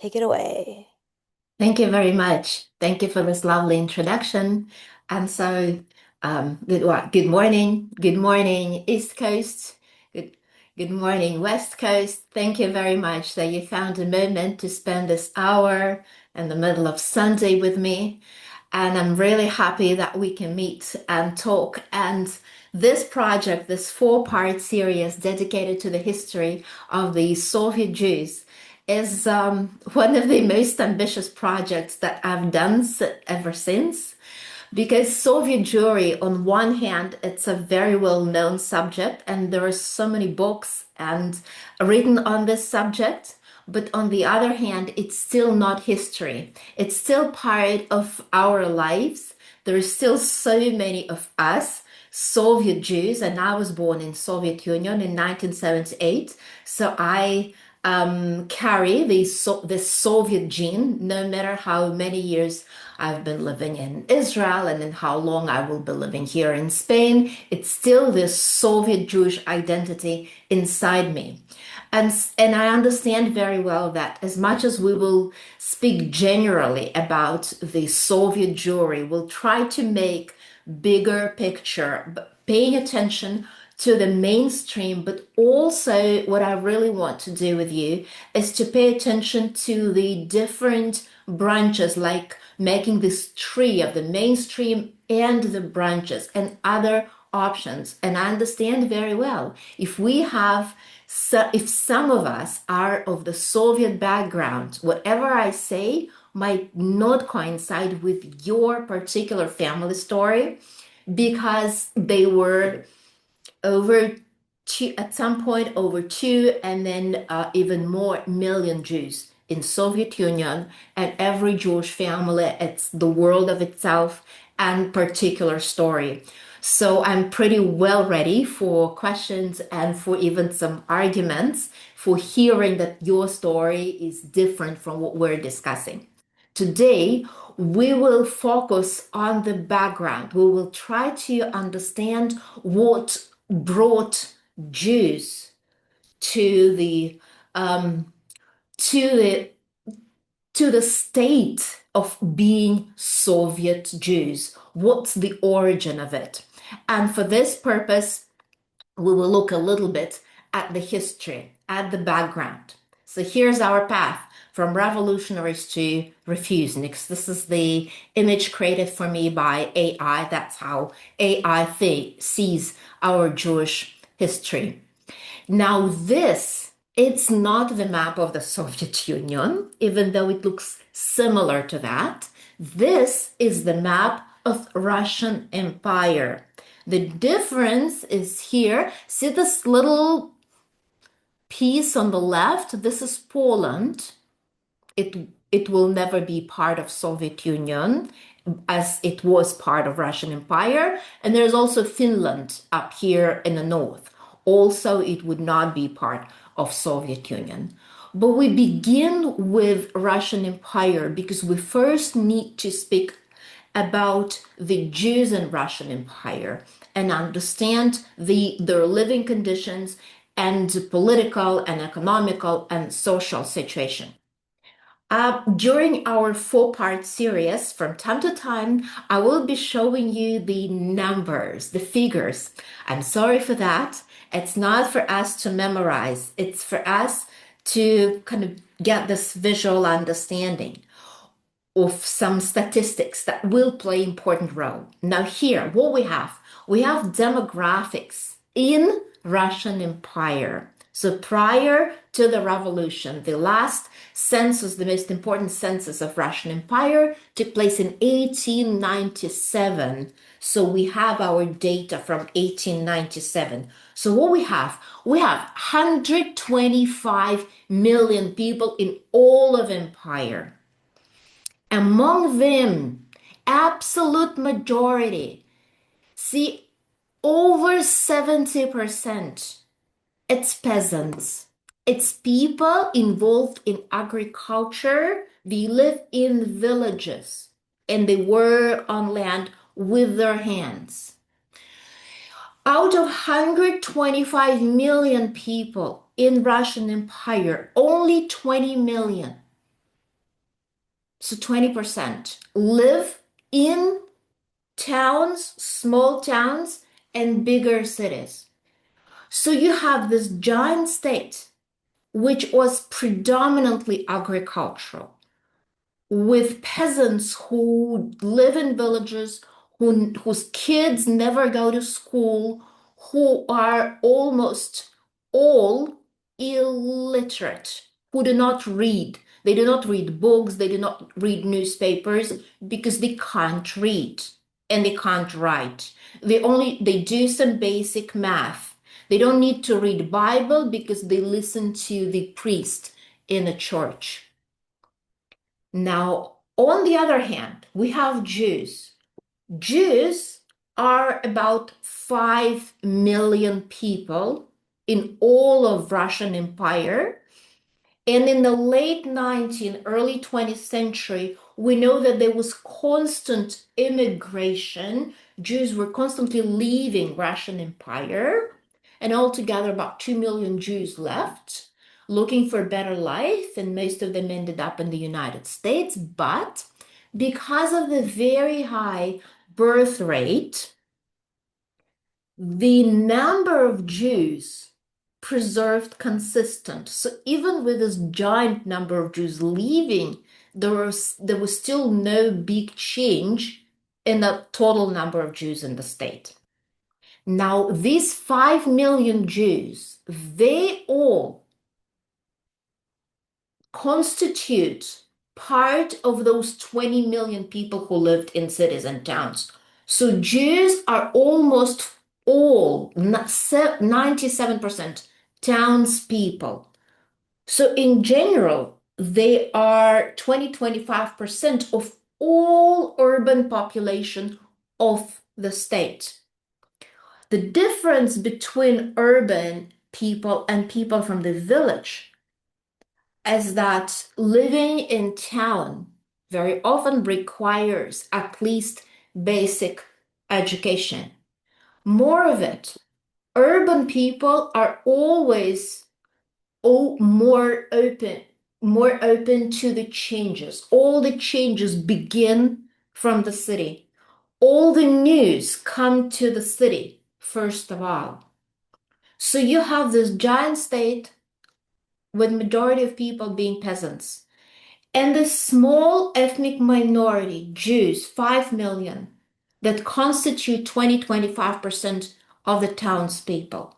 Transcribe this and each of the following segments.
take it away. Thank you very much. Thank you for this lovely introduction. And so, good morning. Good morning, East Coast. Good, good morning, West Coast. Thank you very much that you found a moment to spend this hour in the middle of Sunday with me. And I'm really happy that we can meet and talk. And this project, this four-part series dedicated to the history of the Soviet Jews, is one of the most ambitious projects that I've done ever since. Because Soviet Jewry, on one hand, it's a very well-known subject, and there are so many books and written on this subject. But on the other hand, it's still not history. It's still part of our lives. There are still so many of us, Soviet Jews, and I was born in Soviet Union in 1978. So I carry this Soviet gene, no matter how many years I've been living in Israel and in how long I will be living here in Spain. It's still this Soviet Jewish identity inside me. And I understand very well that as much as we will speak generally about the Soviet Jewry, we'll try to make bigger picture, paying attention to the mainstream, but also what I really want to do with you is to pay attention to the different branches, like making this tree of the mainstream and the branches and other options. And I understand very well if some of us are of the Soviet background, whatever I say might not coincide with your particular family story because they were over two, at some point over 2 and then even more million Jews in Soviet Union, and every Jewish family, it's the world of itself and particular story. So I'm pretty well ready for questions and for even some arguments for hearing that your story is different from what we're discussing. Today, we will focus on the background. We will try to understand what brought Jews to the um, to the to the state of being Soviet Jews. What's the origin of it? And for this purpose, we will look a little bit at the history, at the background. So here's our path from revolutionaries to refuseniks. This is the image created for me by AI. That's how AI sees our Jewish history. Now, it's not the map of the Soviet Union, even though it looks similar to that. This is the map of Russian Empire. The difference is here. See this little piece on the left? This is Poland. It will never be part of Soviet Union as it was part of Russian Empire. And there's also Finland up here in the north. Also, it would not be part of Soviet Union. But we begin with Russian Empire because we first need to speak about the Jews in Russian Empire and understand their living conditions and political and economical and social situation. During our four-part series, from time to time, I will be showing you the numbers, the figures. I'm sorry for that. It's not for us to memorize. It's for us to kind of get this visual understanding of some statistics that will play important role. Now here, what we have demographics in Russian Empire. So prior to the revolution, the last census, the most important census of Russian Empire took place in 1897. So we have our data from 1897. So what we have 125 million people in all of empire. Among them, absolute majority, see, over 70%, it's peasants. It's people involved in agriculture. They live in villages and they work on land with their hands. Out of 125 million people in Russian Empire, only 20 million so 20% live in towns, small towns, and bigger cities. So you have this giant state, which was predominantly agricultural, with peasants who live in villages, whose kids never go to school, who are almost all illiterate, who do not read. They do not read books, they do not read newspapers because they can't read and they can't write. They do some basic math. They don't need to read Bible because they listen to the priest in a church. Now, on the other hand, we have Jews. Jews are about 5 million people in all of Russian Empire. And in the late 19th, early 20th century, we know that there was constant immigration. Jews were constantly leaving Russian Empire, and altogether about 2 million Jews left looking for a better life, and most of them ended up in the United States. But because of the very high birth rate, the number of Jews preserved consistent. So even with this giant number of Jews leaving, there was still no big change in the total number of Jews in the state. Now, these 5 million Jews, they all constitute part of those 20 million people who lived in cities and towns. So Jews are almost all 97% townspeople. So in general, they are 20-25% of all urban population of the state. The difference between urban people and people from the village is that living in town very often requires at least basic education. More of it, urban people are always more open to the changes. All the changes begin from the city. All the news come to the city, first of all. So you have this giant state with majority of people being peasants. And the small ethnic minority, Jews, 5 million, that constitute 20-25% of the townspeople.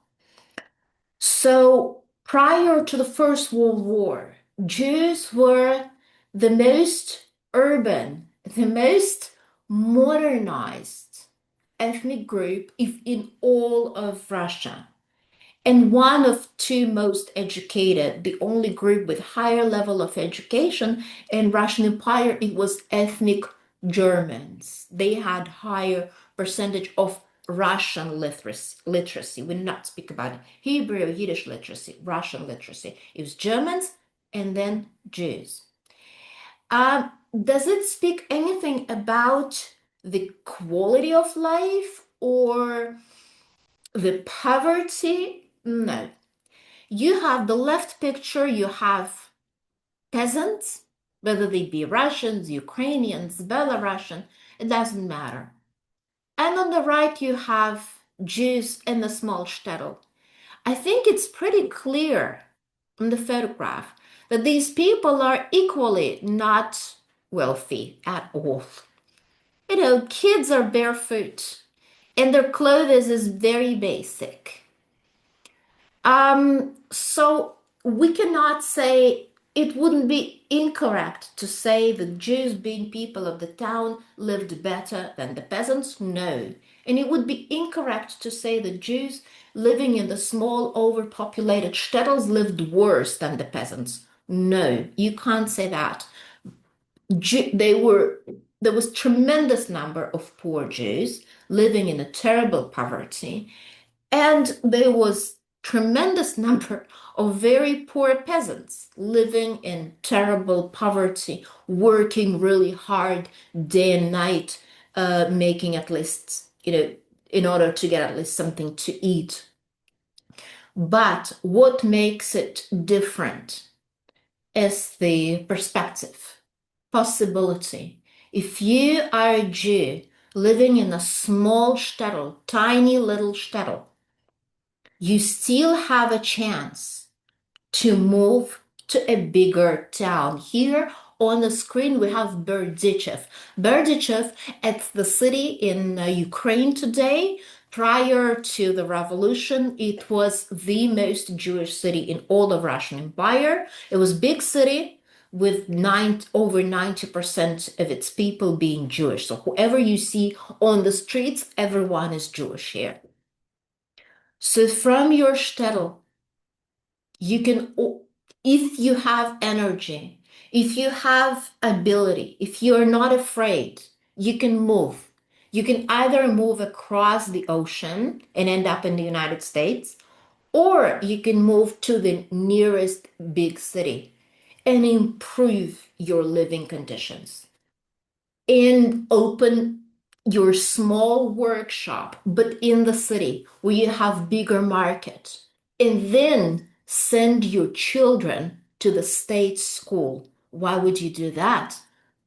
So prior to the First World War, Jews were the most urban, the most modernized ethnic group in all of Russia. And one of two most educated, the only group with higher level of education in Russian Empire, it was ethnic Germans. They had higher percentage of Russian literacy. We do not speak about Hebrew or Yiddish literacy, Russian literacy. It was Germans and then Jews. Does it speak anything about the quality of life or the poverty? No. You have the left picture, you have peasants, whether they be Russians, Ukrainians, Belarusian, it doesn't matter. And on the right, you have Jews in the small shtetl. I think it's pretty clear in the photograph that these people are equally not wealthy at all. Kids are barefoot and their clothes is very basic. So we cannot say it wouldn't be incorrect to say that Jews, being people of the town, lived better than the peasants. No. And it would be incorrect to say that Jews living in the small, overpopulated shtetls lived worse than the peasants. No, you can't say that. There was tremendous number of poor Jews living in a terrible poverty, and there was tremendous number of very poor peasants living in terrible poverty, working really hard day and night, making at least, in order to get at least something to eat. But what makes it different is the perspective. possibility. If you are a Jew living in a small shtetl, tiny little shtetl, you still have a chance to move to a bigger town. Here on the screen, we have Berdichev. Berdichev, it's the city in Ukraine today. Prior to the revolution, it was the most Jewish city in all of Russian Empire. It was a big city with over 90% of its people being Jewish. So whoever you see on the streets, everyone is Jewish here. So from your shtetl, you can, if you have energy, if you have ability, if you're not afraid, you can move. You can either move across the ocean and end up in the United States, or you can move to the nearest big city and improve your living conditions and open your small workshop, but in the city where you have bigger market, and then send your children to the state school. Why would you do that?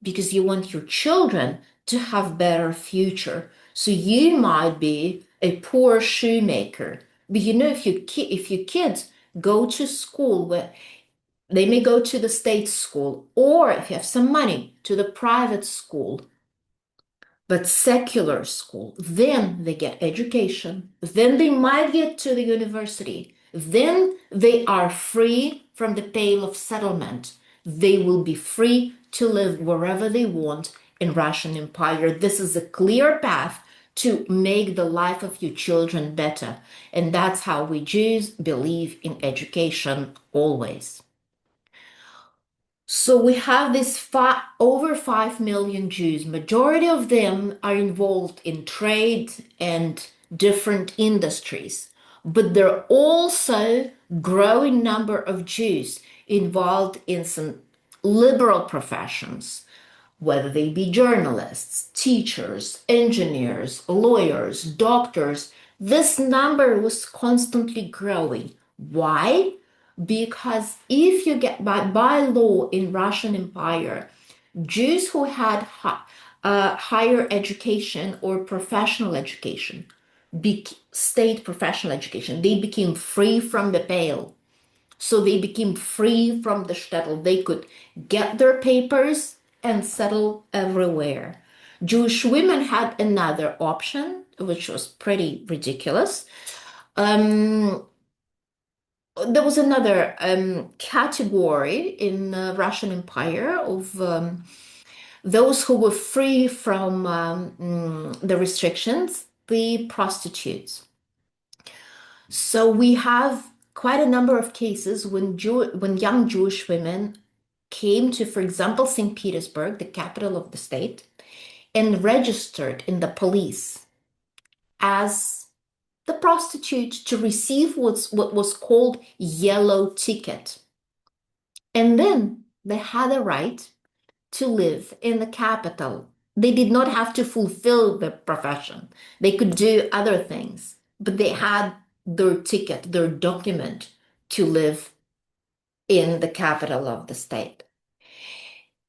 Because you want your children to have better future. So you might be a poor shoemaker, but you know if your kids go to school where they may go to the state school, or if you have some money, to the private school, but secular school, then they get education, then they might get to the university, then they are free from the pale of settlement. They will be free to live wherever they want in Russian Empire. This is a clear path to make the life of your children better. And that's how we Jews believe in education always. So we have over 5 million Jews. Majority of them are involved in trade and different industries. But there are also growing number of Jews involved in some liberal professions, whether they be journalists, teachers, engineers, lawyers, doctors. This number was constantly growing. Why? Because if you get by law in Russian Empire, Jews who had higher education or professional education, state professional education, they became free from the pale. So they became free from the shtetl. They could get their papers and settle everywhere. Jewish women had another option, which was pretty ridiculous. There was another category in the Russian Empire of those who were free from the restrictions, the prostitutes. So we have quite a number of cases when young Jewish women came to, for example, St. Petersburg, the capital of the state, and registered in the police as the prostitute to receive what was called yellow ticket. And then they had a right to live in the capital. They did not have to fulfill the profession. They could do other things, but they had their ticket, their document to live in the capital of the state.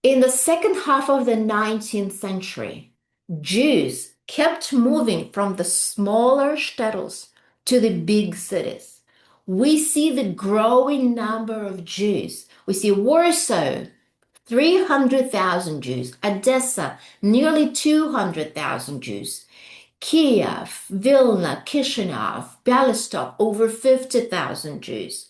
In the second half of the 19th century, Jews kept moving from the smaller shtetls to the big cities. We see the growing number of Jews. We see Warsaw, 300,000 Jews, Odessa, nearly 200,000 Jews, Kiev, Vilna, Chisinau, Bialystok, over 50,000 Jews.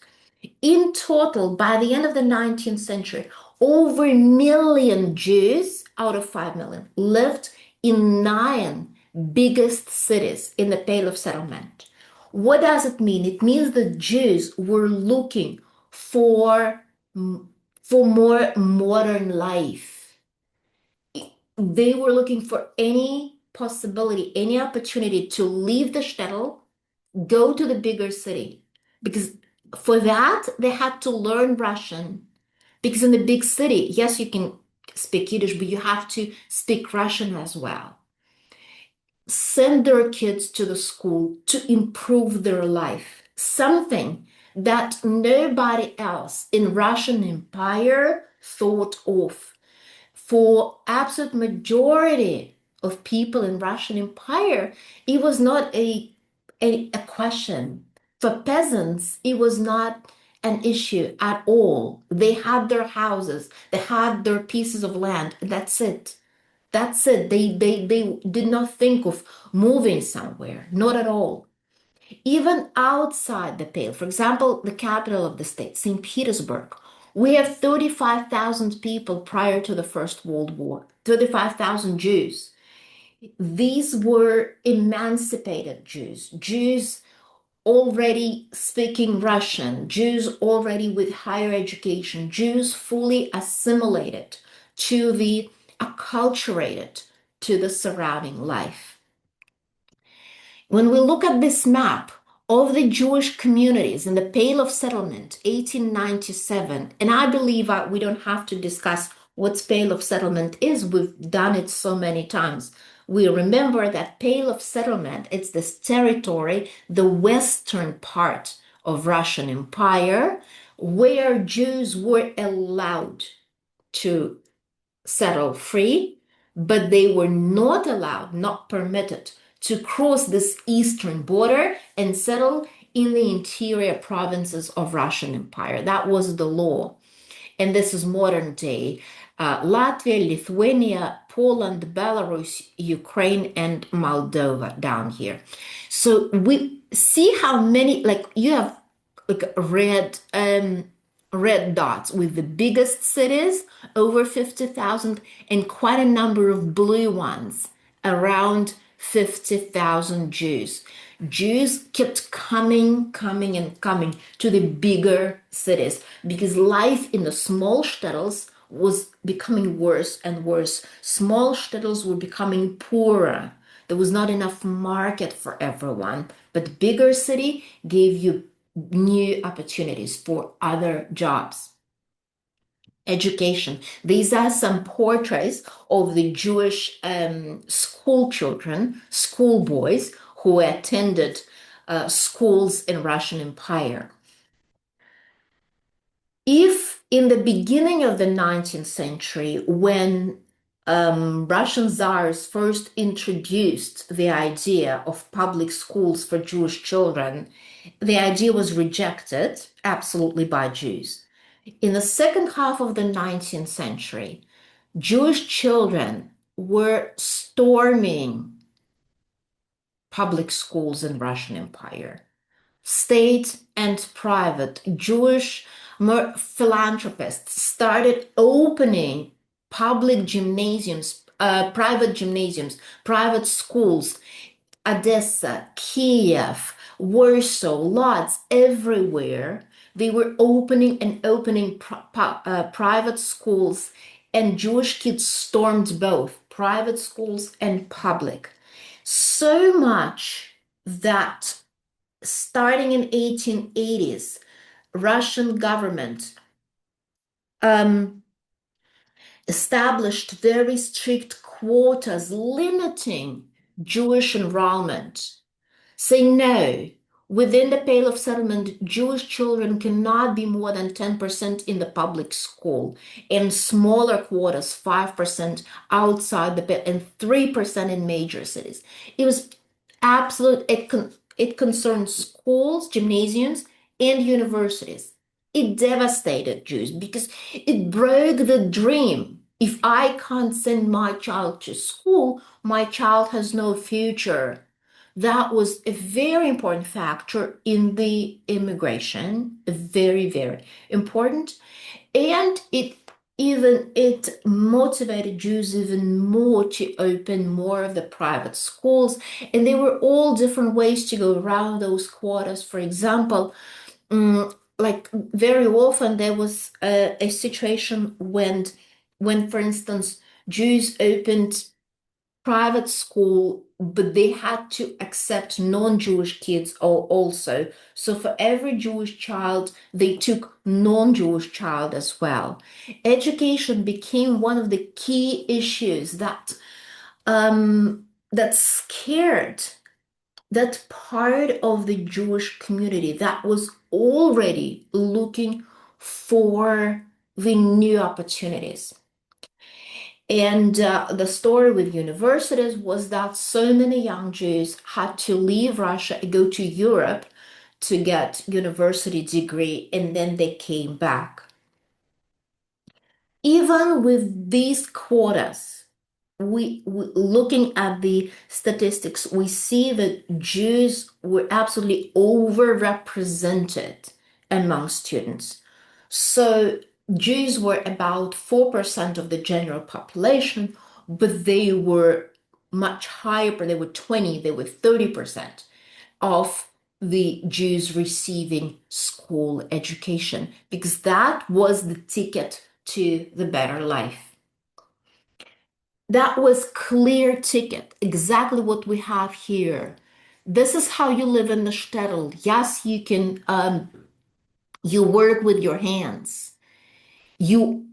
In total, by the end of the 19th century, over a million Jews out of 5 million lived in 9 biggest cities in the Pale of Settlement. What does it mean? It means the Jews were looking for more modern life. They were looking for any possibility, any opportunity to leave the shtetl, go to the bigger city. Because for that, they had to learn Russian. Because in the big city, yes, you can speak Yiddish, but you have to speak Russian as well. Send their kids to the school to improve their life. Something that nobody else in Russian Empire thought of. for absolute majority of people in Russian Empire, it was not a question. For peasants, it was not an issue at all. They had their houses, they had their pieces of land. That's it. That's it. They did not think of moving somewhere, not at all. Even outside the pale, for example, the capital of the state, St. Petersburg, we have 35,000 people prior to the First World War, 35,000 Jews. These were emancipated Jews, Jews already speaking Russian, Jews already with higher education, Jews fully assimilated to the acculturated to the surrounding life. When we look at this map of the Jewish communities in the Pale of Settlement, 1897, and I believe we don't have to discuss what Pale of Settlement is. We've done it so many times. We remember that Pale of Settlement, it's this territory, the western part of Russian Empire, where Jews were allowed to settle free, but they were not allowed, not permitted to cross this eastern border and settle in the interior provinces of Russian Empire. That was the law. And this is modern day Latvia, Lithuania, Poland, Belarus, Ukraine, and Moldova down here. So we see how many, like you have like red dots with the biggest cities, over 50,000, and quite a number of blue ones, around 50,000 Jews. Jews kept coming, and coming to the bigger cities because life in the small shtetls was becoming worse and worse. Small shtetls were becoming poorer. There was not enough market for everyone, but bigger city gave you new opportunities for other jobs. Education. These are some portraits of the Jewish school children, school boys who attended schools in Russian Empire. If in the beginning of the 19th century, when Russian czars first introduced the idea of public schools for Jewish children, the idea was rejected absolutely by Jews. In the second half of the 19th century, Jewish children were storming public schools in Russian Empire. State and private Jewish philanthropists started opening public gymnasiums, private schools, Odessa, Kiev, Warsaw, Lodz, everywhere. They were opening private schools, and Jewish kids stormed both private schools and public. So much that starting in 1880s, Russian government established very strict quotas limiting Jewish enrollment, saying no, within the Pale of Settlement, Jewish children cannot be more than 10% in the public school, and smaller quotas, 5% outside the Pale, and 3% in major cities. It was absolute, it concerned schools, gymnasiums, and universities. It devastated Jews because it broke the dream. If I can't send my child to school, my child has no future. That was a very important factor in the immigration, very, very important. And it motivated Jews even more to open more of the private schools. And there were all different ways to go around those quotas. For example, like very often there was a situation when, for instance, Jews opened private school, but they had to accept non-Jewish kids also. So for every Jewish child, they took non-Jewish child as well. Education became one of the key issues that scared that part of the Jewish community that was already looking for the new opportunities. And the story with universities was that so many young Jews had to leave Russia and go to Europe to get university degree, and then they came back. Even with these quotas, we looking at the statistics, we see that Jews were absolutely overrepresented among students. So Jews were about 4% of the general population, but they were much higher, they were 20, they were 30% of the Jews receiving school education, because that was the ticket to the better life. That was clear ticket, exactly what we have here. This is how you live in the shtetl. Yes, you can, you work with your hands. You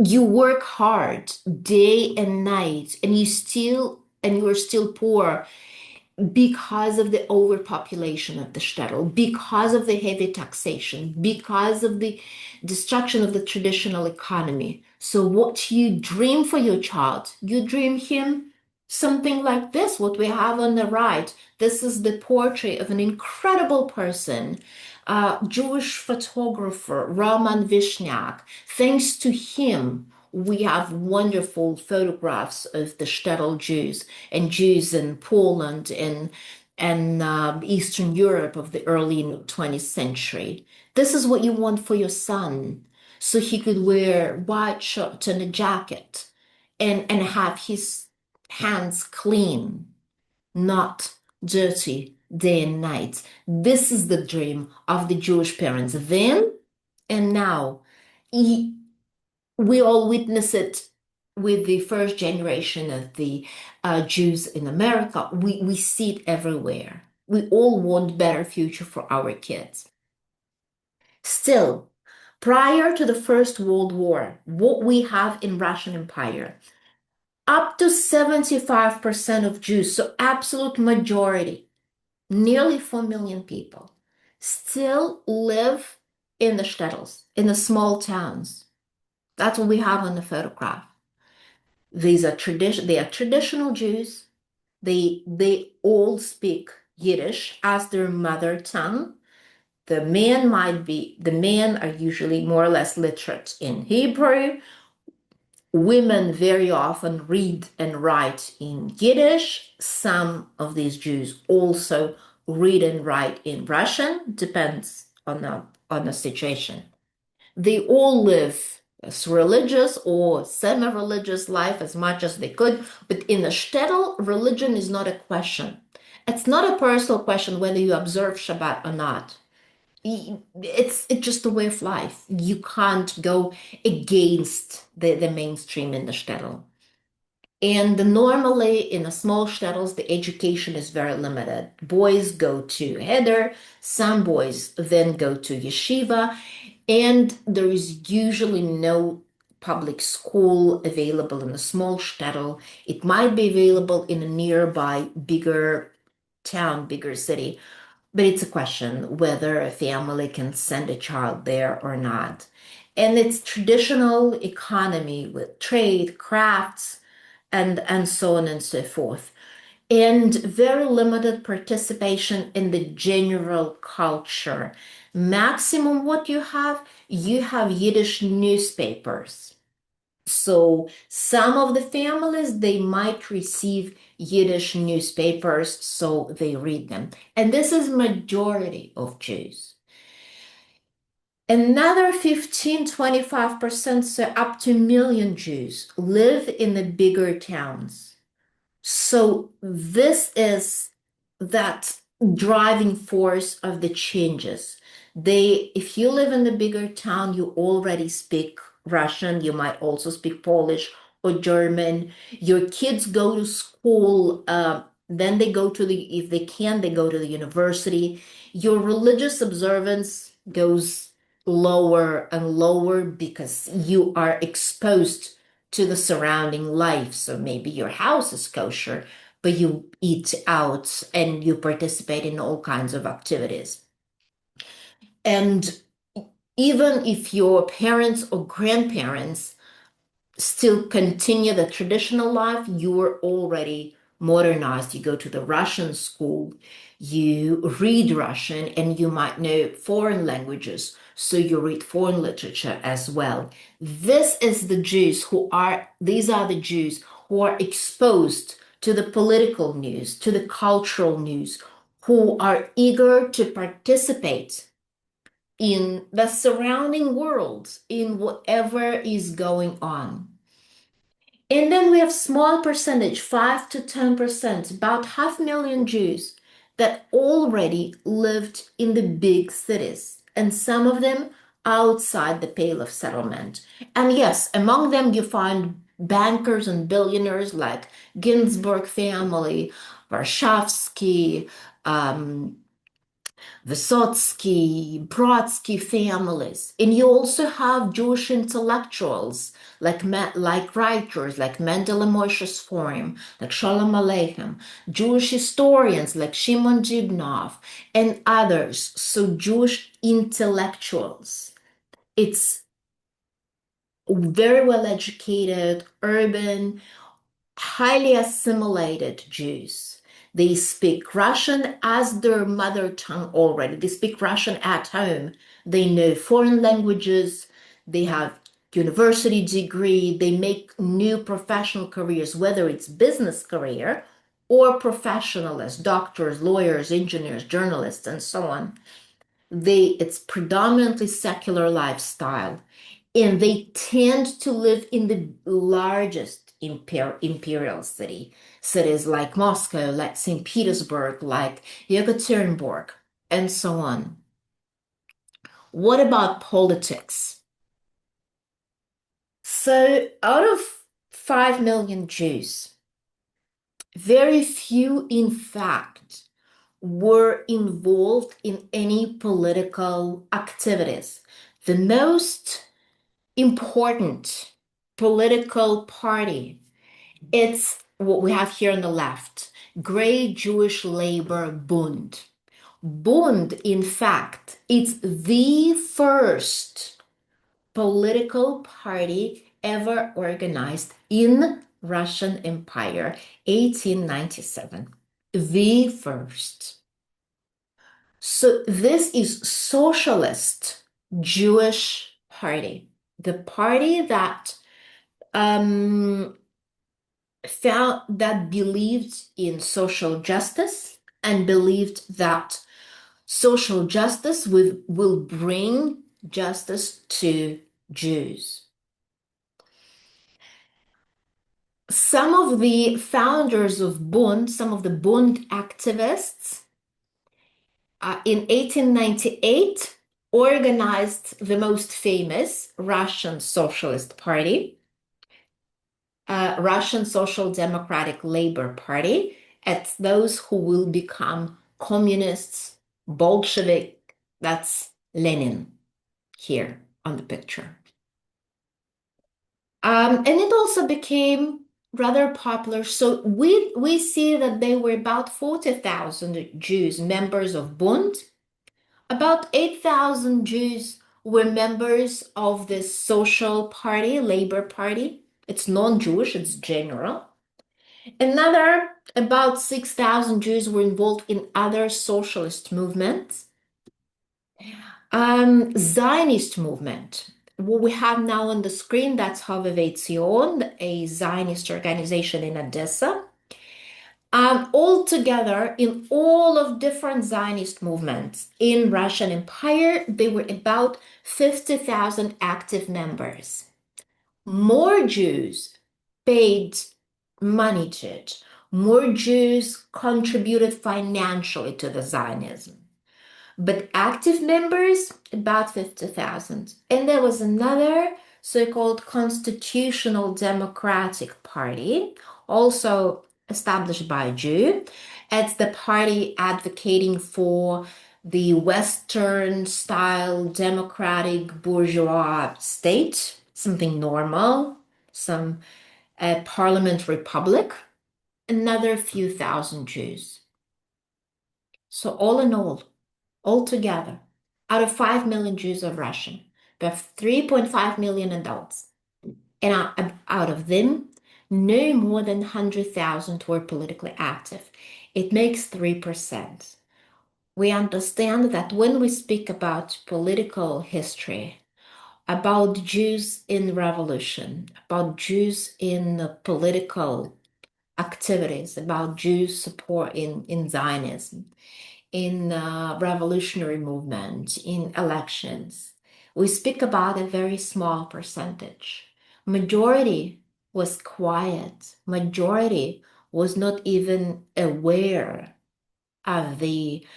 you work hard day and night, and you're still poor because of the overpopulation of the shtetl, because of the heavy taxation, because of the destruction of the traditional economy. So what you dream for your child, you dream him something like this, what we have on the right. This is the portrait of an incredible person, Jewish photographer Roman Vishniak. Thanks to him, we have wonderful photographs of the shtetl Jews and Jews in Poland and Eastern Europe of the early 20th century. This is what you want for your son, so he could wear white shirt and a jacket and have his hands clean, not dirty day and night. This is the dream of the Jewish parents then and now. We all witness it with the first generation of the Jews in America. We see it everywhere. We all want better future for our kids. Still, prior to the First World War, what we have in Russian Empire, up to 75% of Jews, so absolute majority, nearly 4 million people, still live in the shtetls, in the small towns. That's what we have on the photograph. They are traditional Jews. They all speak Yiddish as their mother tongue. The men are usually more or less literate in Hebrew. Women very often read and write in Yiddish. Some of these Jews also read and write in Russian, depends on the situation. They all live as religious or semi-religious life as much as they could, but in the shtetl, religion is not a question. It's not a personal question whether you observe Shabbat or not. It's just a way of life. You can't go against the mainstream in the shtetl. And normally in the small shtetls, the education is very limited. Boys go to Heder, some boys then go to yeshiva, and there is usually no public school available in a small shtetl. It might be available in a nearby bigger town, bigger city, but it's a question whether a family can send a child there or not. And it's traditional economy with trade, crafts, and so on and so forth. And very limited participation in the general culture. Maximum what you have Yiddish newspapers. So some of the families, they might receive Yiddish newspapers, so they read them. And this is majority of Jews. Another 15-25%, so up to a million Jews, live in the bigger towns. So this is that driving force of the changes. If you live in the bigger town, you already speak Russian, you might also speak Polish or German. Your kids go to school, then they go to if they can, they go to the university. Your religious observance goes lower and lower because you are exposed to the surrounding life. So maybe your house is kosher, but you eat out and you participate in all kinds of activities. And even if your parents or grandparents still continue the traditional life, you're already modernized. You go to the Russian school, you read Russian, and you might know foreign languages, so you read foreign literature as well. These are the Jews who are exposed to the political news, to the cultural news, who are eager to participate in the surrounding world, in whatever is going on. And then we have small percentage, 5 to 10%, about 500,000 Jews that already lived in the big cities, and some of them outside the Pale of Settlement. And yes, among them you find bankers and billionaires like Ginsburg family, Warshawski, um, Vysotsky, Brodsky families. And you also have Jewish intellectuals like writers like Mendele Moshe's Forum, like Shalom Aleichem, Jewish historians like Shimon Jibnov, and others. So Jewish intellectuals. It's very well educated, urban, highly assimilated Jews. They speak Russian as their mother tongue already. They speak Russian at home. They know foreign languages. They have university degree. They make new professional careers, whether it's business career or professional as doctors, lawyers, engineers, journalists, and so on. It's predominantly secular lifestyle, and they tend to live in the largest imperial cities like Moscow, like St. Petersburg, like Yekaterinburg, and so on. What about politics? So, out of 5 million Jews, very few, in fact, were involved in any political activities. The most important political party, it's what we have here on the left, Great Jewish Labor Bund. Bund, in fact, it's the first political party ever organized in Russian Empire, 1897. The first. So this is Socialist Jewish Party, the party that found that believed in social justice and believed that social justice will bring justice to Jews. Some of the founders of Bund, some of the Bund activists, in 1898 organized the most famous Russian Socialist Party, Russian Social Democratic Labor Party, as those who will become communists, Bolshevik. That's Lenin here on the picture. And it also became rather popular. So we see that there were about 40,000 Jews, members of Bund. About 8,000 Jews were members of the Social Party, Labor Party. It's non-Jewish, it's general. Another about 6,000 Jews were involved in other socialist movements. Zionist movement. What we have now on the screen, that's Hovevei Zion, a Zionist organization in Odessa. Altogether, in all of different Zionist movements in Russian Empire, there were about 50,000 active members. More Jews paid money to it. More Jews contributed financially to the Zionism. But active members, about 50,000. And there was another so-called Constitutional Democratic Party, also established by a Jew. It's the party advocating for the Western style democratic bourgeois state, something normal, some parliament republic, another few thousand Jews. So all in all, altogether, out of 5 million Jews of Russia, we have 3.5 million adults. And out of them, no more than 100,000 were politically active. It makes 3%. We understand that when we speak about political history, about Jews in revolution, about Jews in political activities, about Jews support in Zionism, in revolutionary movement, in elections, we speak about a very small percentage. Majority was quiet. Majority was not even aware of the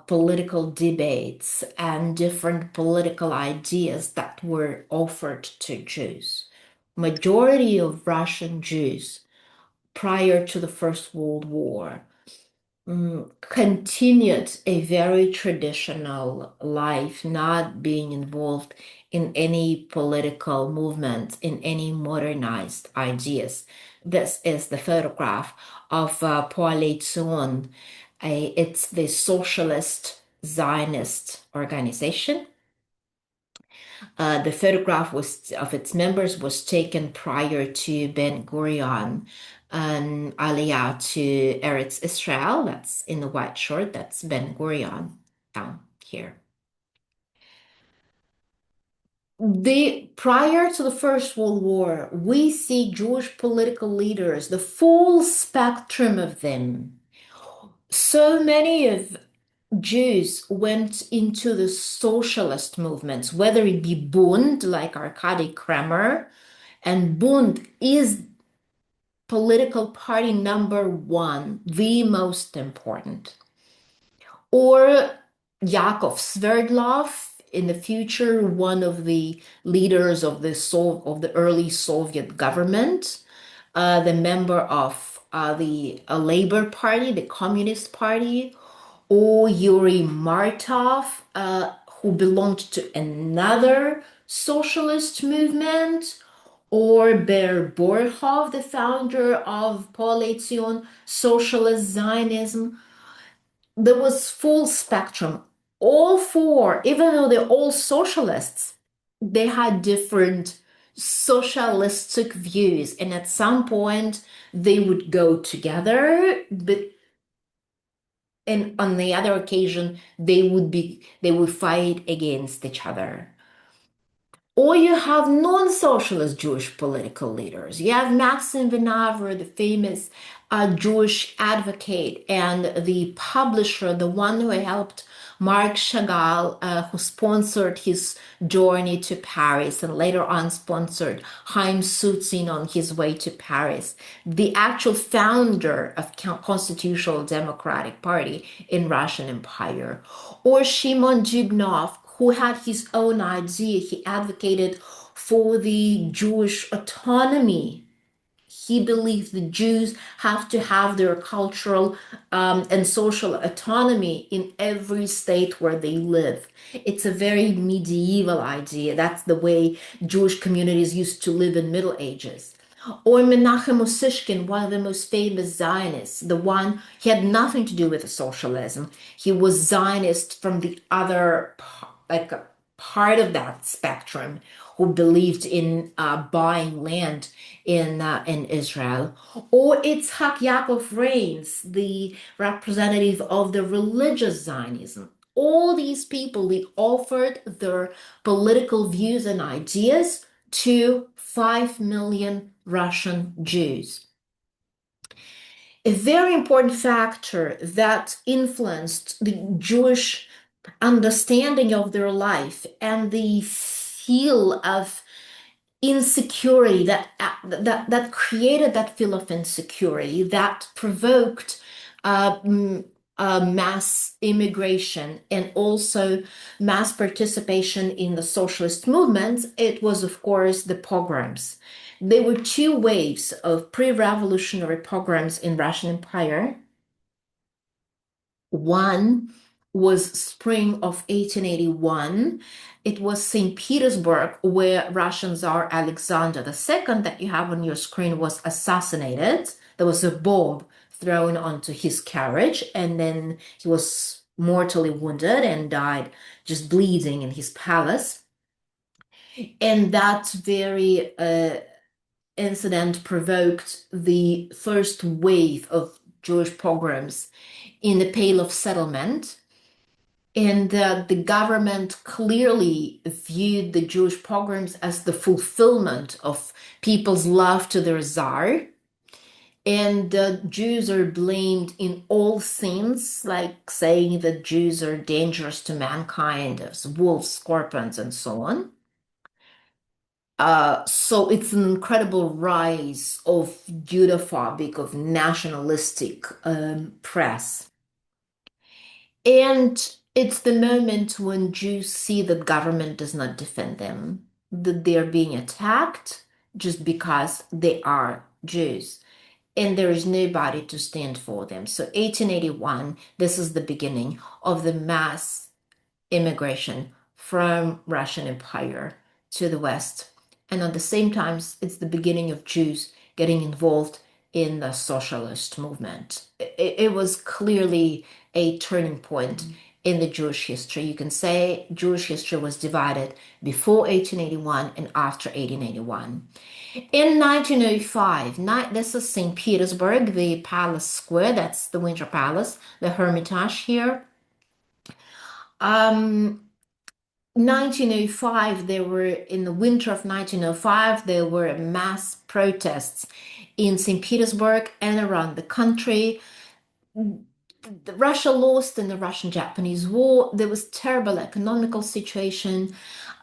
political debates and different political ideas that were offered to Jews. Majority of Russian Jews prior to the First World War continued a very traditional life, not being involved in any political movement, in any modernized ideas. This is the photograph of Coalition. It's the socialist Zionist organization. The photograph of its members was taken prior to Ben Gurion Aliyah to Eretz Israel. That's in the white shirt. That's Ben Gurion down here. Prior to the First World War, we see Jewish political leaders, the full spectrum of them. So many of Jews went into the socialist movements, whether it be Bund, like Arkady Kremer, and Bund is political party number one, the most important. Or Yakov Sverdlov, in the future, one of the leaders of the early Soviet government, the member of the Labor Party, the Communist Party, or Yuri Martov, who belonged to another socialist movement, or Ber Borchov, the founder of Coalition Socialist Zionism. There was full spectrum. All four, even though they're all socialists, they had different socialistic views, and at some point they would go together, but and on the other occasion they would fight against each other. Or you have non-socialist Jewish political leaders. You have Maxim Vinaver, the famous Jewish advocate and the publisher, the one who helped Marc Chagall, who sponsored his journey to Paris and later on sponsored Chaim Soutsin on his way to Paris, the actual founder of Constitutional Democratic Party in Russian Empire. Or Shimon Dubnov, who had his own idea. He advocated for the Jewish autonomy. He believed the Jews have to have their cultural and social autonomy in every state where they live. It's a very medieval idea. That's the way Jewish communities used to live in Middle Ages. Or Menachem Osishkin, one of the most famous Zionists, the one, he had nothing to do with socialism. He was Zionist from the other like a part of that spectrum who believed in buying land in Israel, or Itzhak Yaakov Reins, the representative of the religious Zionism. All these people, they offered their political views and ideas to 5 million Russian Jews. A very important factor that influenced the Jewish understanding of their life and the feel of insecurity that created that feel of insecurity that provoked mass immigration and also mass participation in the socialist movements. It was, of course, the pogroms. There were two waves of pre-revolutionary pogroms in Russian Empire. One was spring of 1881. It was St. Petersburg, where Russian Tsar Alexander II, that you have on your screen, was assassinated. There was a bomb thrown onto his carriage, and then he was mortally wounded and died just bleeding in his palace. And that very incident provoked the first wave of Jewish pogroms in the Pale of Settlement. And the government clearly viewed the Jewish pogroms as the fulfillment of people's love to their czar. And Jews are blamed in all sins, like saying that Jews are dangerous to mankind as wolves, scorpions, and so on. So it's an incredible rise of Judophobic, of nationalistic press. And it's the moment when Jews see that government does not defend them, that they're being attacked just because they are Jews. And there is nobody to stand for them. So 1881, this is the beginning of the mass immigration from Russian Empire to the West. And at the same time, it's the beginning of Jews getting involved in the socialist movement. It was clearly a turning point in the Jewish history. You can say Jewish history was divided before 1881 and after 1881. In 1905, this is St. Petersburg, the Palace Square, that's the Winter Palace, the Hermitage here. 1905, there were, in the winter of 1905, there were mass protests in St. Petersburg and around the country. Russia lost in the Russian-Japanese War. There was terrible economical situation.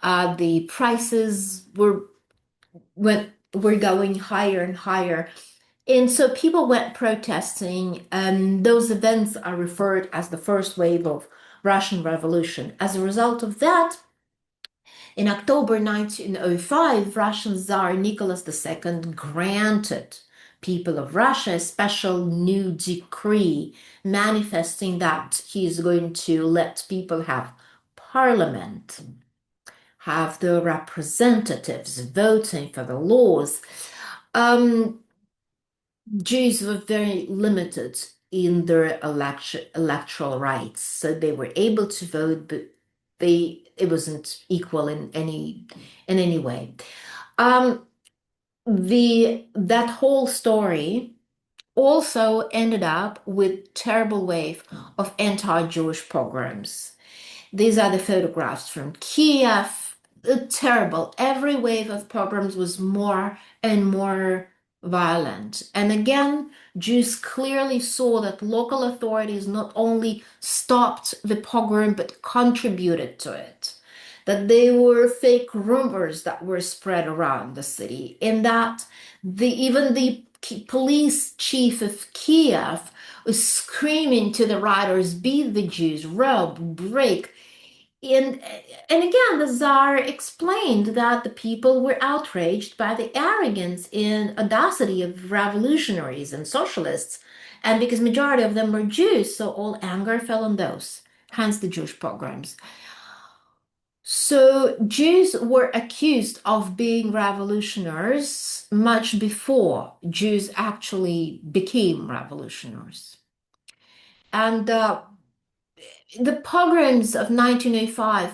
The prices were going higher and higher. And so people went protesting, and those events are referred as the first wave of Russian Revolution. As a result of that, in October 1905, Russian Tsar Nicholas II granted people of Russia a special new decree manifesting that he is going to let people have parliament, have the representatives voting for the laws. Jews were very limited in their electoral rights, so they were able to vote, but it wasn't equal in any way. That whole story also ended up with terrible wave of anti-Jewish pogroms. These are the photographs from Kiev. Terrible. Every wave of pogroms was more and more violent. And again, Jews clearly saw that local authorities not only stopped the pogrom, but contributed to it. That they were fake rumors that were spread around the city, and that even the police chief of Kiev was screaming to the rioters, beat the Jews, rob, break. And, and again, the Tsar explained that the people were outraged by the arrogance and audacity of revolutionaries and socialists, and because majority of them were Jews, so all anger fell on those, hence the Jewish pogroms. So Jews were accused of being revolutionaries much before Jews actually became revolutionaries. And the pogroms of 1905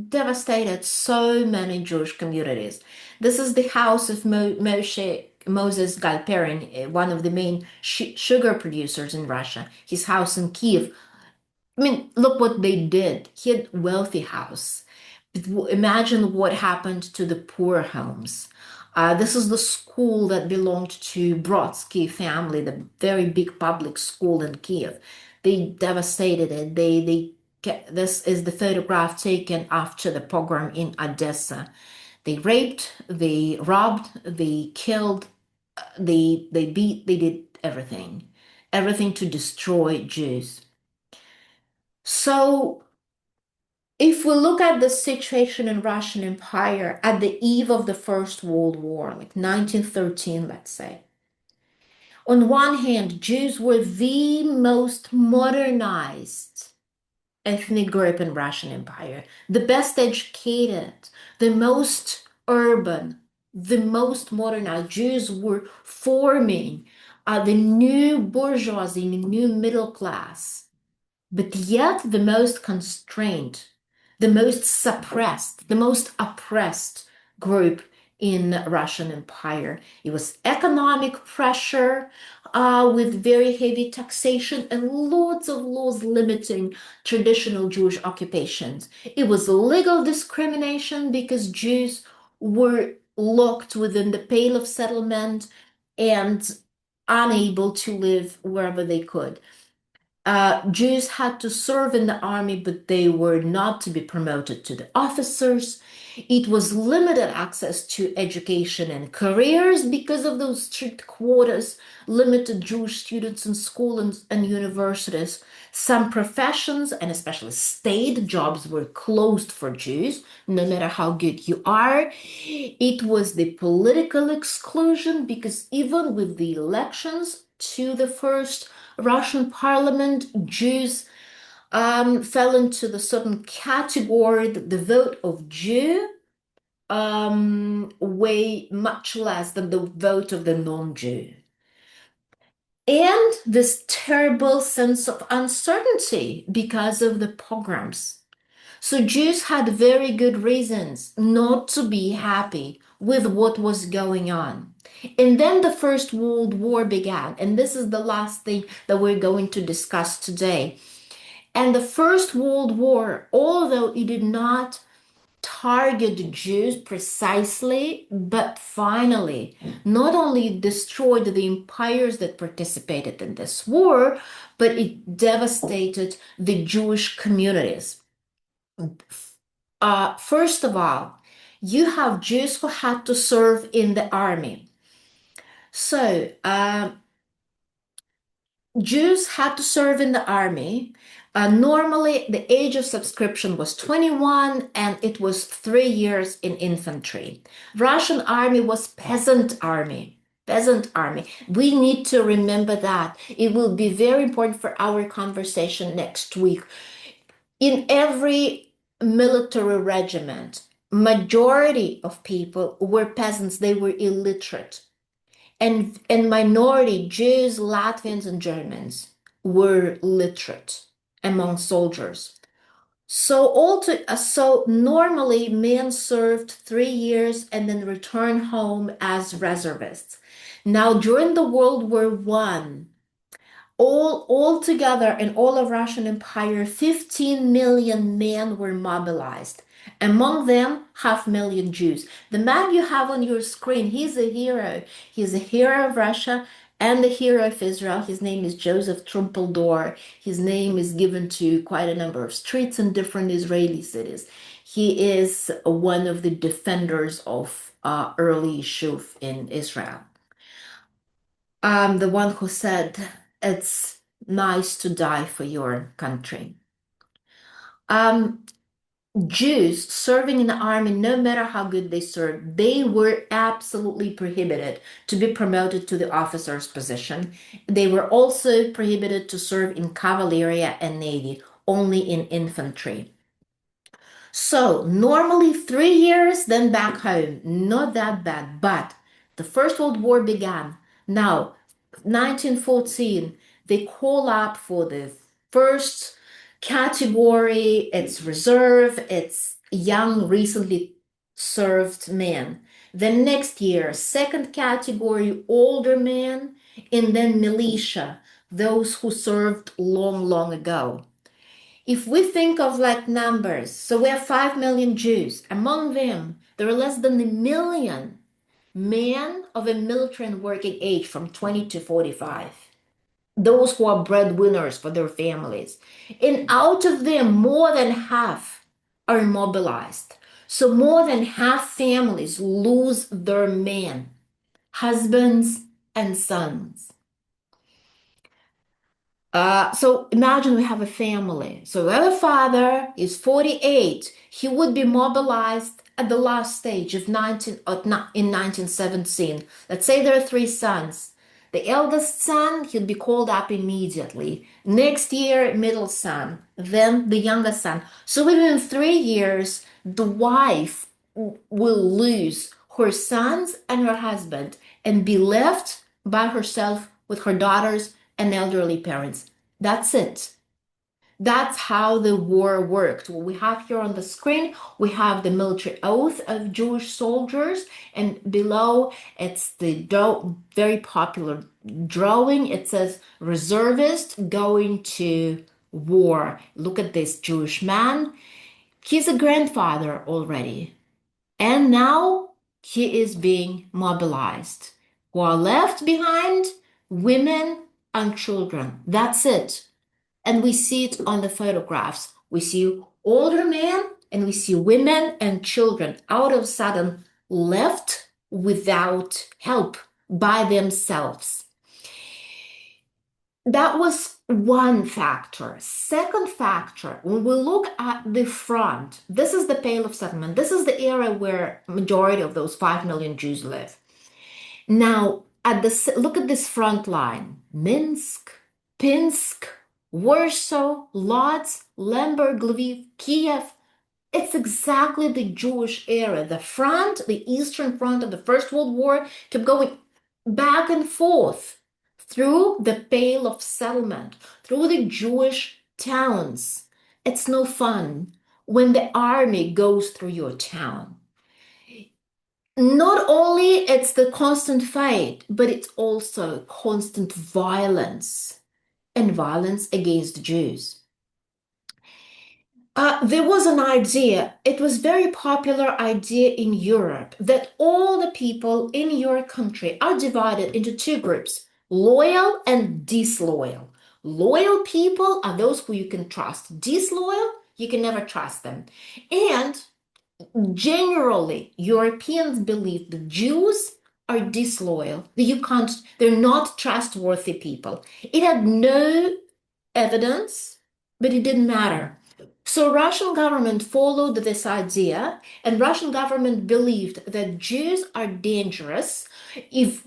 devastated so many Jewish communities. This is the house of Moses Galperin, one of the main sugar producers in Russia. His house in Kiev. I mean, look what they did. He had a wealthy house. But imagine what happened to the poor homes. This is the school that belonged to Brodsky family, the very big public school in Kiev. They devastated it. This is the photograph taken after the pogrom in Odessa. They raped, they robbed, they killed, they beat, they did everything to destroy Jews. So if we look at the situation in Russian Empire at the eve of the First World War, like 1913, let's say, on one hand, Jews were the most modernized ethnic group in Russian Empire, the best educated, the most urban, the most modernized. Jews were forming the new bourgeoisie, the new middle class, but yet the most constrained, the most suppressed, the most oppressed group in Russian Empire. It was economic pressure with very heavy taxation and lots of laws limiting traditional Jewish occupations. It was legal discrimination because Jews were locked within the Pale of Settlement and unable to live wherever they could. Jews had to serve in the army, but they were not to be promoted to the officers. It was limited access to education and careers because of those strict quotas, limited Jewish students in school and universities. Some professions, and especially state jobs, were closed for Jews, no matter how good you are. It was the political exclusion because even with the elections to the first Russian parliament, Jews fell into the certain category that the vote of Jew weigh much less than the vote of the non-Jew. And this terrible sense of uncertainty because of the pogroms. So Jews had very good reasons not to be happy with what was going on. And then the First World War began, and this is the last thing that we're going to discuss today. And the First World War, although it did not target Jews precisely, but finally not only destroyed the empires that participated in this war, but it devastated the Jewish communities. First of all, you have Jews who had to serve in the army. So, Jews had to serve in the army. Normally, the age of subscription was 21, and it was 3 years in infantry. Russian army was peasant army. Peasant army. We need to remember that. It will be very important for our conversation next week. In every military regiment, majority of people were peasants. They were illiterate. And minority Jews, Latvians, and Germans were literate among soldiers. So normally men served 3 years and then returned home as reservists. Now during the World War One, all together in all of Russian Empire, 15 million men were mobilized. Among them, 500,000 Jews. The man you have on your screen, he's a hero. He's a hero of Russia and the hero of Israel. His name is Joseph Trumpeldor. His name is given to quite a number of streets in different Israeli cities. He is one of the defenders of early Shuv in Israel. The one who said, it's nice to die for your country. Jews serving in the army, no matter how good they served, they were absolutely prohibited to be promoted to the officer's position. They were also prohibited to serve in cavalry and navy, only in infantry. So normally 3 years, then back home. Not that bad, but the First World War began. Now, 1914, they call up for the first category. It's reserve, it's young, recently served men. The next year, second category, older men, and then militia, those who served long, long ago. If we think of like numbers, so we have 5 million Jews. Among them, there are less than 1 million men of a military and working age from 20 to 45. Those who are breadwinners for their families. And out of them, more than half are mobilized. So more than half families lose their men, husbands and sons. So imagine we have a family. So our father is 48. He would be mobilized at the last stage of 19 in 1917. Let's say there are three sons. The eldest son, he'd be called up immediately. Next year, middle son, then the youngest son. So within 3 years, the wife will lose her sons and her husband and be left by herself with her daughters and elderly parents. That's it. That's how the war worked. What we have here on the screen, we have the military oath of Jewish soldiers, and below it's the very popular drawing. It says reservist going to war. Look at this Jewish man. He's a grandfather already. And now he is being mobilized. Who are left behind? Women and children. That's it. And we see it on the photographs. We see older men and we see women and children out of sudden left without help by themselves. That was one factor. Second factor, when we look at the front, this is the Pale of Settlement. This is the area where majority of those 5 million Jews live. Now, look at this front line. Minsk, Pinsk, Warsaw, Lodz, Lemberg, Lviv, Kiev. It's exactly the Jewish area. The front, the Eastern Front of the First World War, kept going back and forth through the Pale of Settlement, through the Jewish towns. It's no fun when the army goes through your town. Not only it's the constant fight, but it's also constant violence and violence against Jews. There was an idea, it was very popular idea in Europe, that all the people in your country are divided into two groups, loyal and disloyal. Loyal people are those who you can trust. Disloyal, you can never trust them. And generally, Europeans believe the Jews are disloyal. They're not trustworthy people. It had no evidence, but it didn't matter. So Russian government followed this idea, and Russian government believed that Jews are dangerous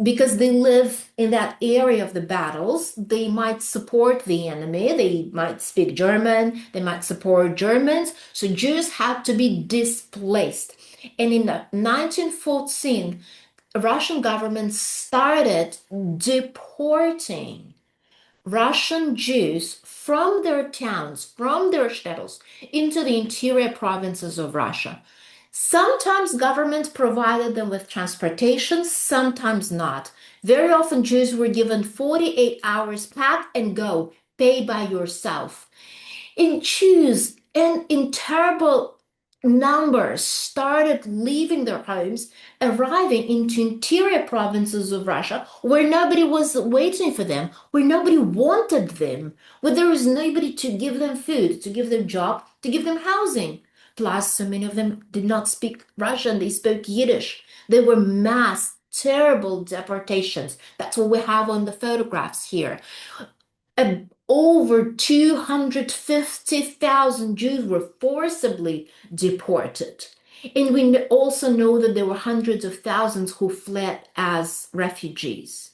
because they live in that area of the battles. They might support the enemy, they might speak German, they might support Germans. So Jews had to be displaced. And in 1914, Russian government started deporting Russian Jews from their towns, from their shtetls, into the interior provinces of Russia. Sometimes government provided them with transportation, sometimes not. Very often Jews were given 48 hours, pack and go, pay by yourself. In Jews and in terrible numbers started leaving their homes, arriving into interior provinces of Russia where nobody was waiting for them, where nobody wanted them, where there was nobody to give them food, to give them job, to give them housing. Plus, so many of them did not speak Russian, they spoke Yiddish. There were mass, terrible deportations. That's what we have on the photographs here. Over 250,000 Jews were forcibly deported. And we also know that there were hundreds of thousands who fled as refugees.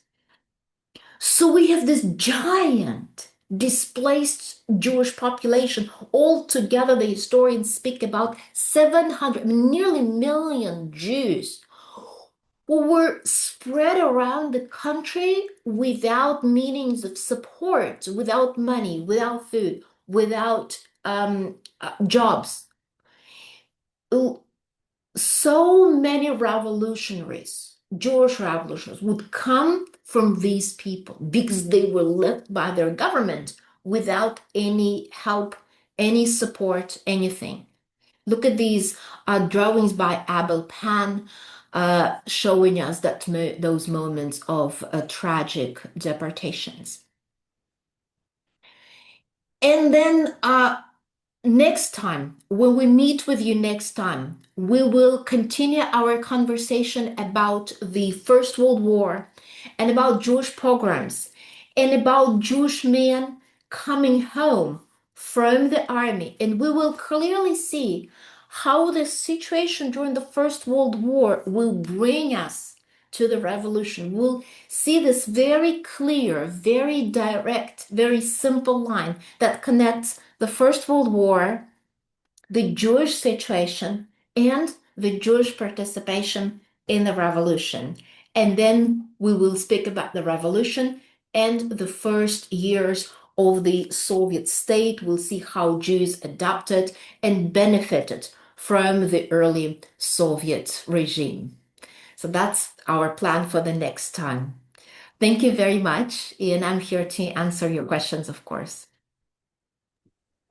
So we have this giant displaced Jewish population. Altogether, the historians speak about 700, nearly a million Jews who were spread around the country without means of support, without money, without food, without jobs. So many revolutionaries, Jewish revolutionaries, would come from these people because they were left by their government without any help, any support, anything. Look at these drawings by Abel Pan showing us those moments of tragic deportations. And then next time, when we meet with you next time, we will continue our conversation about the First World War and about Jewish pogroms and about Jewish men coming home from the army. And we will clearly see how the situation during the First World War will bring us to the revolution. We'll see this very clear, very direct, very simple line that connects the First World War, the Jewish situation, and the Jewish participation in the revolution. And then we will speak about the revolution and the first years of the Soviet state. We'll see how Jews adapted and benefited from the early Soviet regime. So that's our plan for the next time. Thank you very much, and I'm here to answer your questions, of course.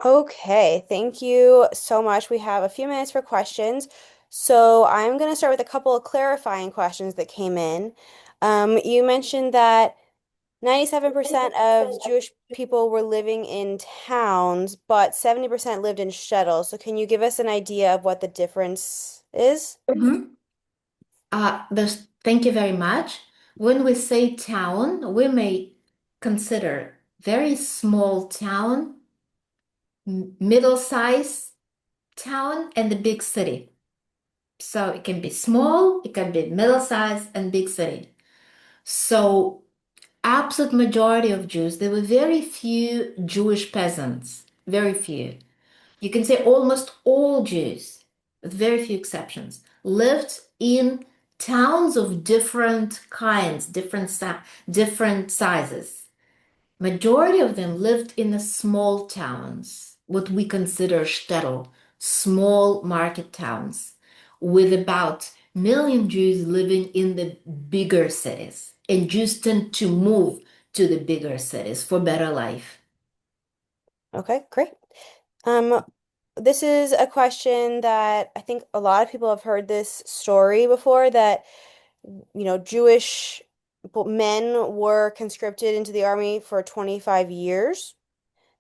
Okay, thank you so much. We have a few minutes for questions. So I'm going to start with a couple of clarifying questions that came in. You mentioned that 97% of Jewish people were living in towns, but 70% lived in shtetls. So can you give us an idea of what the difference is? Mhm. Thank you very much. When we say town, we may consider very small town, middle-sized town, and the big city. So it can be small, it can be middle-sized, and big city. So absolute majority of Jews, there were very few Jewish peasants, very few. You can say almost all Jews, with very few exceptions, lived in towns of different kinds, different sizes. Majority of them lived in the small towns, what we consider shtetl, small market towns, with about million Jews living in the bigger cities. And Jews tend to move to the bigger cities for better life. Okay, great. Um, this is a question that I think a lot of people have heard this story before that, Jewish men were conscripted into the army for 25 years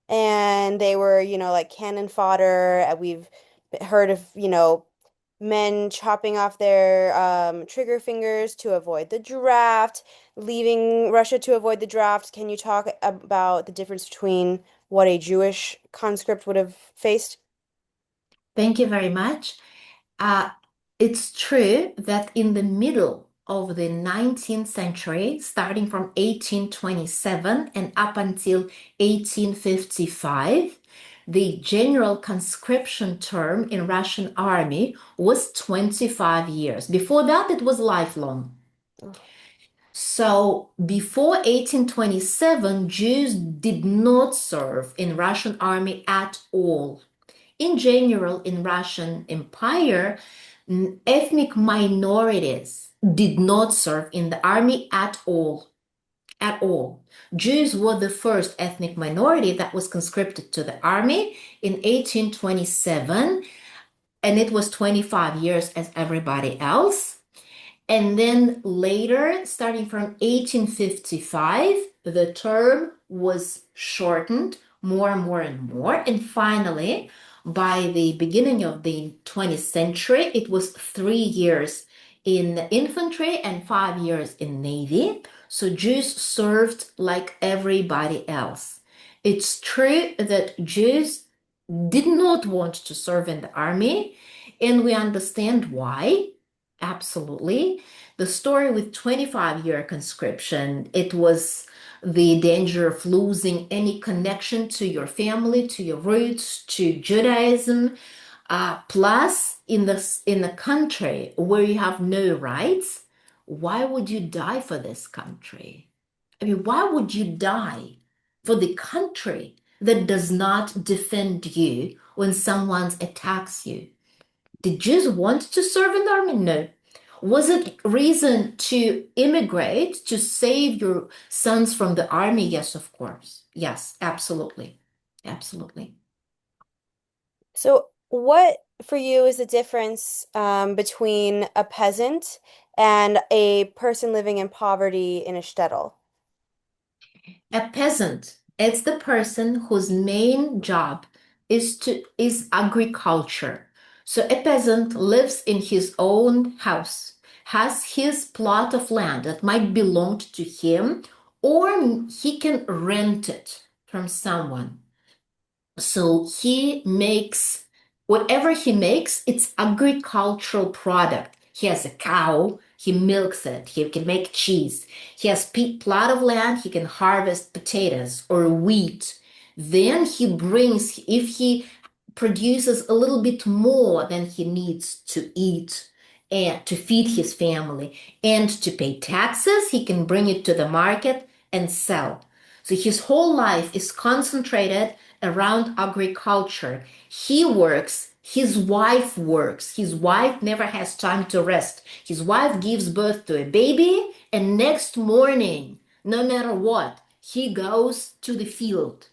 and they were, like cannon fodder. We've heard of, men chopping off their trigger fingers to avoid the draft, leaving Russia to avoid the draft. Can you talk about the difference between what a Jewish conscript would have faced? Thank you very much. Uh, it's true that in the middle of the 19th century, starting from 1827 and up until 1855, the general conscription term in Russian army was 25 years. Before that, it was lifelong. So before 1827, Jews did not serve in Russian army at all. In general, in Russian Empire, ethnic minorities did not serve in the army at all. At all. Jews were the first ethnic minority that was conscripted to the army in 1827, and it was 25 years as everybody else. And then later, starting from 1855, the term was shortened more and more and more. And finally, by the beginning of the 20th century, it was 3 years in infantry and 5 years in navy. So Jews served like everybody else. It's true that Jews did not want to serve in the army, and we understand why. Absolutely. The story with 25-year conscription, it was the danger of losing any connection to your family, to your roots, to Judaism. Plus, in the country where you have no rights, why would you die for this country? I mean, why would you die for the country that does not defend you when someone attacks you? Did Jews want to serve in the army? No. Was it reason to immigrate to save your sons from the army? Yes, of course. Yes, absolutely. Absolutely. So, what for you is the difference between a peasant and a person living in poverty in a shtetl? A peasant, it's the person whose main job is agriculture. So a peasant lives in his own house, has his plot of land that might belong to him, or he can rent it from someone. So he makes whatever he makes, it's agricultural product. He has a cow, he milks it, he can make cheese. He has plot of land, he can harvest potatoes or wheat. Then he brings, if he produces a little bit more than he needs to eat and to feed his family and to pay taxes, he can bring it to the market and sell. So his whole life is concentrated around agriculture. He works, his wife works. His wife never has time to rest. His wife gives birth to a baby, and next morning, no matter what, he goes to the field.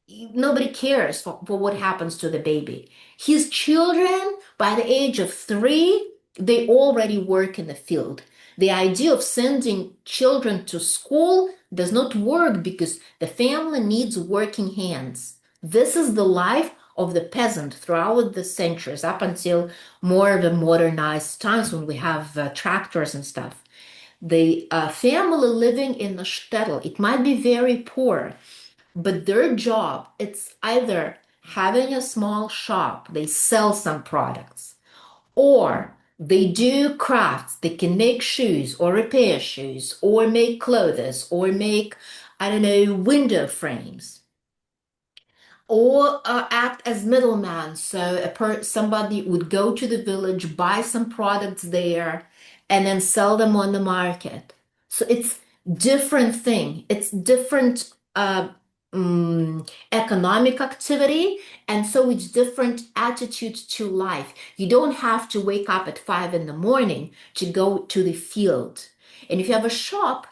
Nobody cares for what happens to the baby. His children, by the age of 3, they already work in the field. The idea of sending children to school does not work because the family needs working hands. This is the life of the peasant throughout the centuries, up until more of the modernized times when we have tractors and stuff. The family living in the shtetl, it might be very poor, but their job, it's either having a small shop, they sell some products, or they do crafts. They can make shoes or repair shoes or make clothes or make, I don't know, window frames, or act as middleman. So somebody would go to the village, buy some products there, and then sell them on the market. So it's different thing. It's different economic activity, and so it's different attitude to life. You don't have to wake up at 5 in the morning to go to the field. And if you have a shop,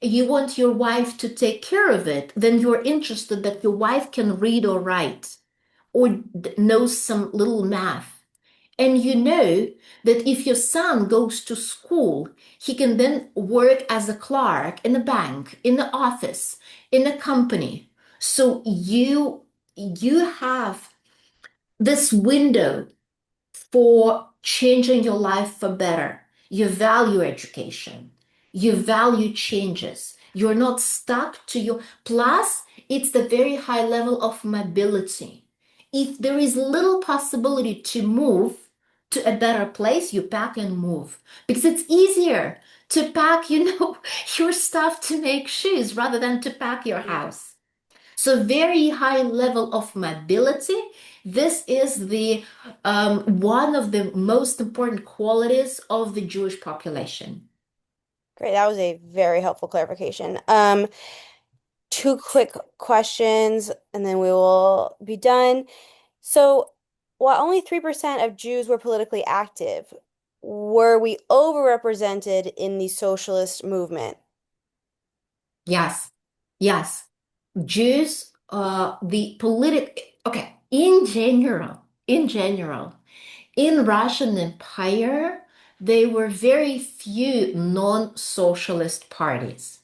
you want your wife to take care of it, then you're interested that your wife can read or write or knows some little math. And you know that if your son goes to school, he can then work as a clerk in a bank, in the office, in a company. So you have this window for changing your life for better. You value education. You value changes. You're not stuck to your, plus, it's the very high level of mobility. If there is little possibility to move to a better place, you pack and move because it's easier to pack, your stuff to make shoes rather than to pack your house. So very high level of mobility. This is the one of the most important qualities of the Jewish population. Great. That was a very helpful clarification. Two quick questions and then we will be done. So, while only 3% of Jews were politically active, were we overrepresented in the socialist movement? Yes, yes. Jews, the politic, okay, in general, in Russian Empire, there were very few non-socialist parties.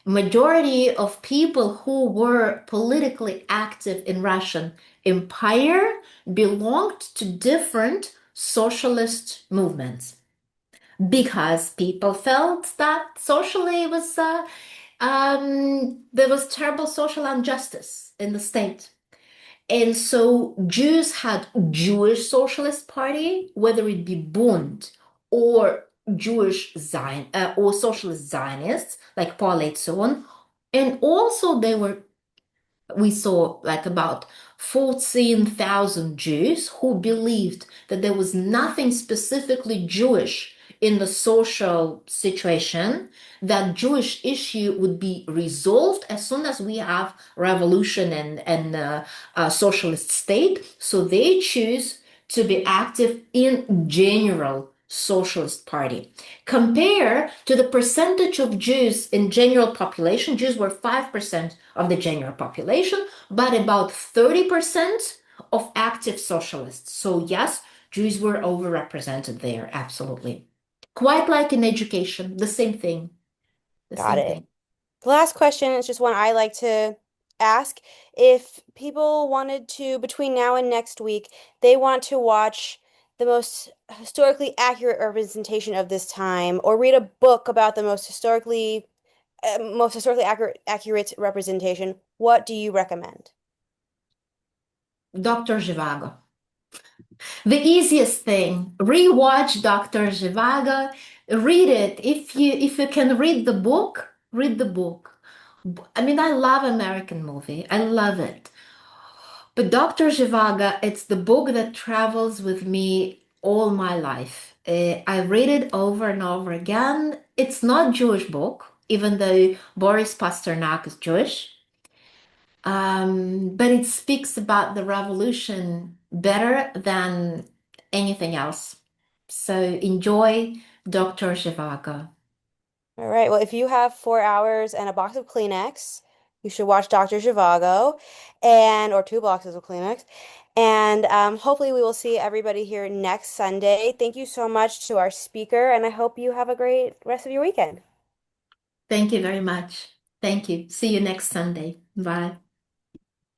Majority of people who were politically active in Russian Empire belonged to different socialist movements because people felt that socially was there was terrible social injustice in the state. And so Jews had Jewish Socialist Party, whether it be Bund or Jewish Zion or Socialist Zionists like Paul so on. And also we saw like about 14,000 Jews who believed that there was nothing specifically Jewish in the social situation, that Jewish issue would be resolved as soon as we have revolution and socialist state. So they choose to be active in general socialist party. Compare to the percentage of Jews in general population. Jews were 5% of the general population, but about 30% of active socialists. So yes, Jews were overrepresented there, absolutely. Quite like in education, the same thing, the Got same it. thing. The last question is just one I like to ask. If people wanted to, between now and next week, they want to watch the most historically accurate representation of this time, or read a book about the most historically accurate representation, what do you recommend? Dr. Zhivago. The easiest thing, rewatch Dr. Zhivago, read it. If you can read the book, read the book. I mean, I love American movie. I love it. But Dr. Zhivago, it's the book that travels with me all my life. I read it over and over again. It's not Jewish book. even though Boris Pasternak is Jewish. But it speaks about the revolution better than anything else. So enjoy Dr. Zhivago. All right. Well, if you have 4 hours and a box of Kleenex, you should watch Dr. Zhivago and or two boxes of Kleenex. And hopefully we will see everybody here next Sunday. Thank you so much to our speaker, and I hope you have a great rest of your weekend. Thank you very much. Thank you. See you next Sunday. Bye.